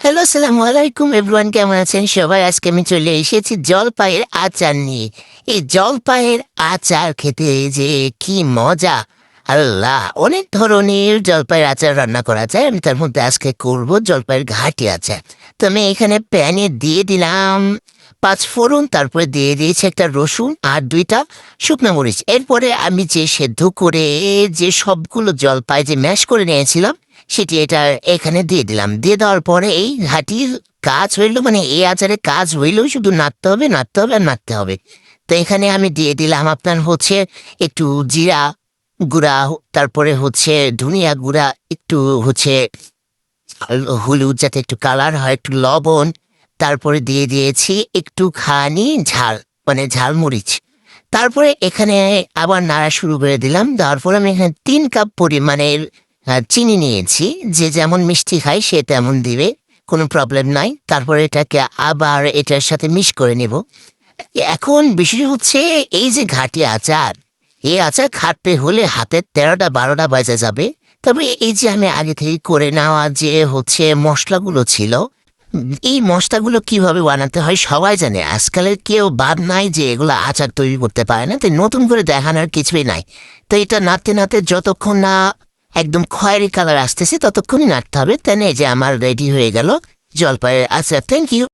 Hello, আসসালামু আলাইকুম everyone, কেমন আছেন সবাই? আজকে আমি চলে এসেছি জলপাইয়ের আচার নিয়ে। এই জলপাইয়ের আচার খেতে যে কি মজা! আল্লাহ! অনেক ধরনের জলপাইয়ের আচার রান্না করা যায়। আমি তার মধ্যে আজকে করব জলপাইয়ের ঘাটি আচার। তো আমি এখানে প্যানে দিয়ে দিলাম ৫ ফোড়ন, তারপরে দিয়ে দিয়েছি একটা রসুন আর ২ টা শুকনো মরিচ। এরপরে আমি যে সেদ্ধ করে যে সবগুলো জলপাই যে ম্যাশ করে নিয়েছিলাম সেটি এটা এখানে দিয়ে দিলাম। দিয়ে দেওয়ার পরে এই ঘাটির কাজ হইল, মানে এই আচারের কাজ হইলেও শুধু নাড়তে হবে, নাড়তে হবে আর নাড়তে হবে। তো এখানে আমি দিয়ে দিলাম আপনার হচ্ছে একটু জিরা গুঁড়া, তারপরে হচ্ছে ধনিয়া গুঁড়া, একটু হচ্ছে হলুদ যাতে একটু কালার হয়, একটু লবণ, তারপরে দিয়ে দিয়েছি একটুখানি ঝাল, মানে ঝালমরিচ। তারপরে এখানে আবার নাড়া শুরু করে দিলাম। দেওয়ার পরে আমি এখানে ৩ কাপ পরিমাণের চিনি নিয়েছি। যে যেমন মিষ্টি খায় সে তেমন দিবে, কোনো প্রবলেম নাই। তারপরে এটাকে আবার এটার সাথে মিক্স করে নেব। এখন বিষয় হচ্ছে এই যে ঘাটি আচার, এই আচার খাটতে হলে হাতের ১৩টা ১২টা বাজে যাবে। তবে এই যে আমি আগে থেকে করে নেওয়া যে হচ্ছে মশলাগুলো ছিল, এই মশলাগুলো কিভাবে বানাতে হয় সবাই জানে। আজকালের কেউ বাদ নাই যে এগুলো আচার তৈরি করতে পারে না, তাই নতুন করে দেখানোর কিছুই নাই। তো এটা নাড়তে নাড়তে যতক্ষণ না একদম খয়েরি কালার আসতেছে ততক্ষণই নাড়তে হবে। তাই যে আমার রেডি হয়ে গেল জলপাইয়ের আচার। Thank you.